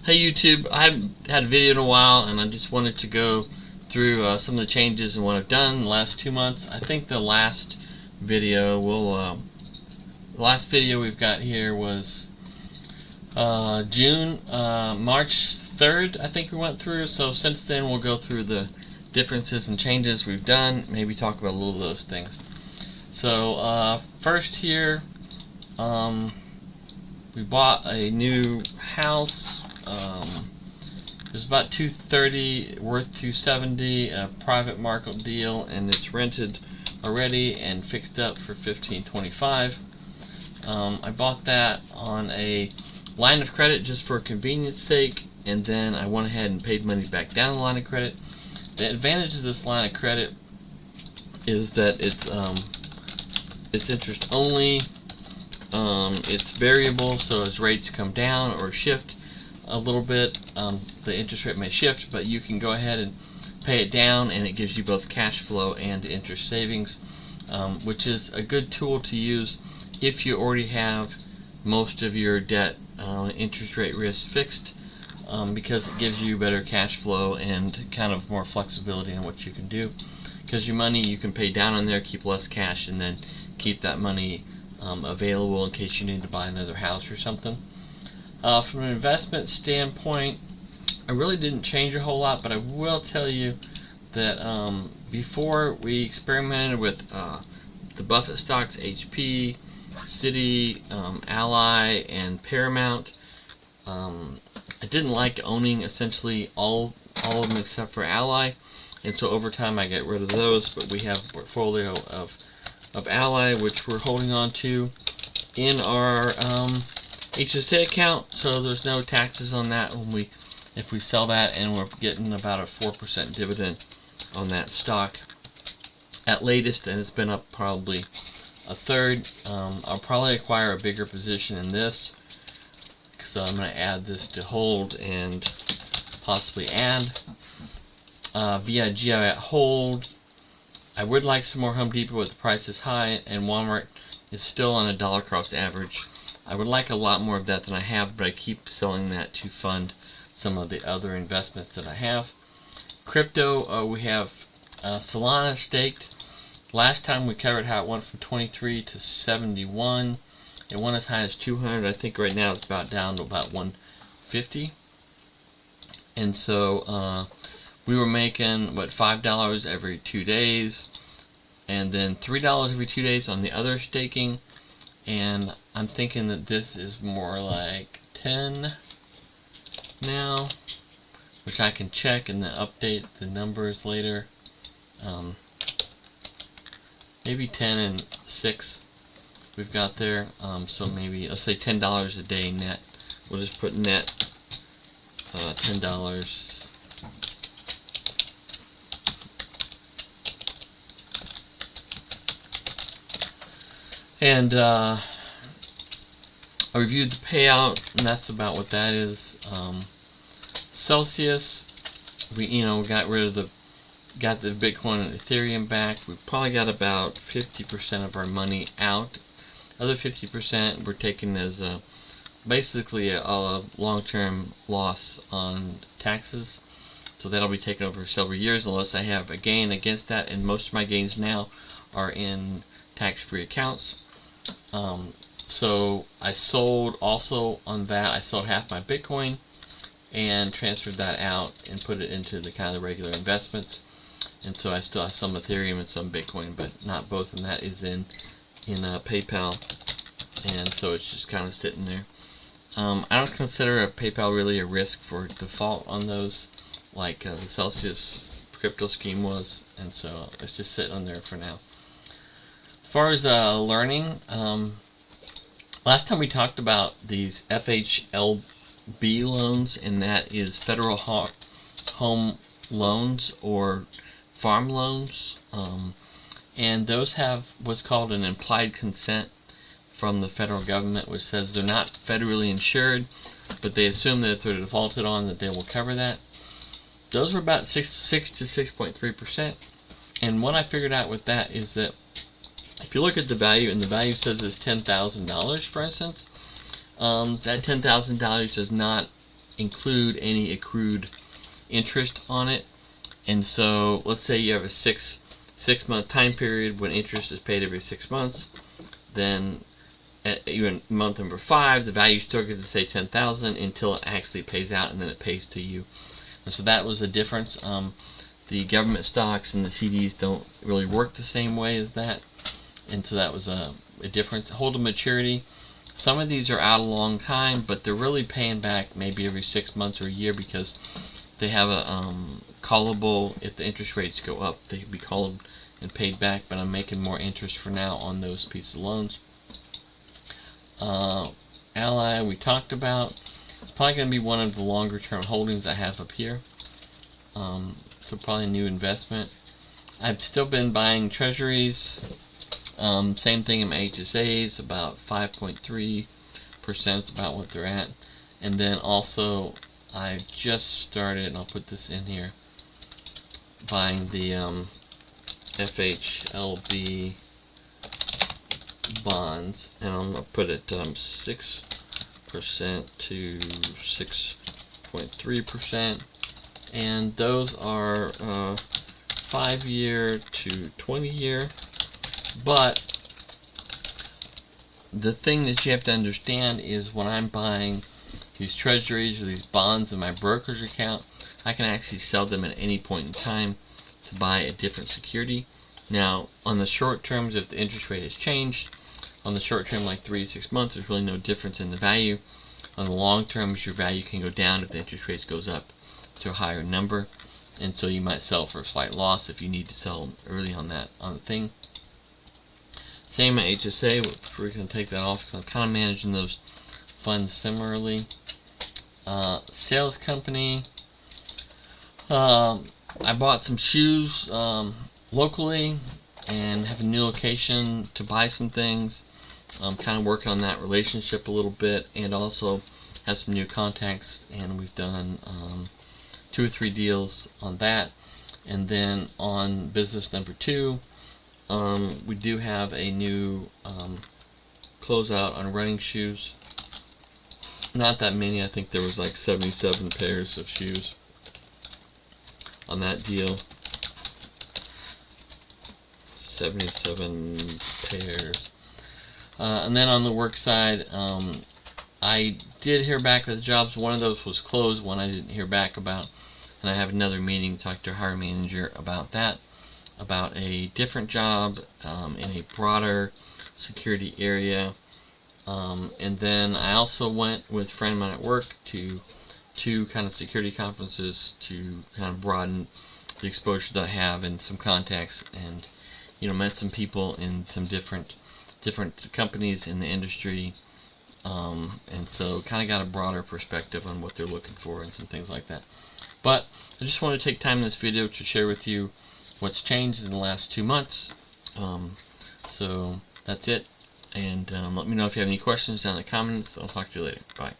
Hey YouTube, I haven't had a video in a while and I just wanted to go through some of the changes and what I've done in the last 2 months. I think the last video we've got here was March 3rd, I think we went through. So since then we'll go through the differences and changes we've done, maybe talk about a little of those things. So first here, we bought a new house. It was about $230, worth $270, a private market deal, and it's rented already and fixed up for $1,525. I bought that on a line of credit just for convenience sake, and then I went ahead and paid money back down the line of credit. The advantage of this line of credit is that it's interest only. It's variable, so as rates come down or shift a little bit, the interest rate may shift, but you can go ahead and pay it down, and it gives you both cash flow and interest savings, which is a good tool to use if you already have most of your debt interest rate risk fixed, because it gives you better cash flow and kind of more flexibility on what you can do. Because your money you can pay down on there, keep less cash, and then keep that money available in case you need to buy another house or something. From an investment standpoint, I really didn't change a whole lot, but I will tell you that before we experimented with the Buffett stocks, HP, Citi, Ally, and Paramount. I didn't like owning essentially all of them except for Ally, and so over time I got rid of those, but we have a portfolio of Ally which we're holding on to in our HSA account, so there's no taxes on that if we sell that, and we're getting about a 4% dividend on that stock at latest, and it's been up probably a third. I'll probably acquire a bigger position in this, so I'm going to add this to hold and possibly add VIG at hold. I would like some more Home Depot, but the price is high, and Walmart is still on a dollar cost average. I would like a lot more of that than I have, but I keep selling that to fund some of the other investments that I have. Crypto, we have Solana staked. Last time we covered how it went from 23 to 71. It went as high as 200. I think right now it's about down to about 150. And so we were making $5 every 2 days, and then $3 every 2 days on the other staking. And I'm thinking that this is more like 10 now, which I can check and then update the numbers later. Maybe 10 and 6 we've got there. So maybe let's say $10 a day net. We'll just put net $10. And I reviewed the payout, and that's about what that is. Celsius, we got rid of the Bitcoin and Ethereum back. We probably got about 50% of our money out. Other 50% we're taking as basically a long-term loss on taxes. So that'll be taken over several years unless I have a gain against that, and most of my gains now are in tax-free accounts. So I sold also on that. I sold half my Bitcoin and transferred that out and put it into the kind of regular investments. And so I still have some Ethereum and some Bitcoin, but not both, and that is in PayPal. And so it's just kind of sitting there. I don't consider a PayPal really a risk for default on those, like the Celsius crypto scheme was, and so it's just sitting on there for now. As far as learning, last time we talked about these FHLB loans, and that is federal home loans or farm loans, and those have what's called an implied consent from the federal government, which says they're not federally insured, but they assume that if they're defaulted on, that they will cover that. Those were about 6 to 6.3%, and what I figured out with that is that if you look at the value, and the value says it's $10,000, for instance, that $10,000 does not include any accrued interest on it. And so let's say you have a six month time period when interest is paid every 6 months. Then even month number 5, the value still gets to say 10,000 until it actually pays out, and then it pays to you. And so that was the difference. The government stocks and the CDs don't really work the same way as that, and so that was a difference. Hold to maturity. Some of these are out a long time, but they're really paying back maybe every 6 months or a year, because they have a callable. If the interest rates go up, they can be called and paid back, but I'm making more interest for now on those pieces of loans. Ally we talked about. It's probably going to be one of the longer term holdings I have up here. So probably a new investment. I've still been buying treasuries. Same thing in my HSAs, about 5.3% is about what they're at. And then also I just started, and I'll put this in here, buying the FHLB bonds, and I'm going to put it 6% to 6.3%, and those are 5-year to 20-year. But the thing that you have to understand is when I'm buying these treasuries or these bonds in my brokerage account, I can actually sell them at any point in time to buy a different security. Now, on the short terms, if the interest rate has changed, on the short term, like 3 to 6 months, there's really no difference in the value. On the long terms, your value can go down if the interest rate goes up to a higher number, and so you might sell for a slight loss if you need to sell early on the thing. Same at HSA. We're going to take that off because I'm kind of managing those funds similarly. Sales company. I bought some shoes locally and have a new location to buy some things. I'm kind of working on that relationship a little bit, and also have some new contacts, and we've done 2 or 3 deals on that. And then on business number 2, we do have a new closeout on running shoes. Not that many. I think there was like 77 pairs of shoes on that deal. 77 pairs. And then on the work side, I did hear back with the jobs. One of those was closed, one I didn't hear back about, and I have another meeting to talk to our hiring manager about that, about a different job in a broader security area. And then I also went with a friend of mine at work to 2 kind of security conferences to kind of broaden the exposure that I have and some contacts, and met some people in some different companies in the industry, and so kind of got a broader perspective on what they're looking for and some things like that. But I just want to take time in this video to share with you what's changed in the last 2 months. So that's it, and let me know if you have any questions down in the comments. I'll talk to you later. Bye.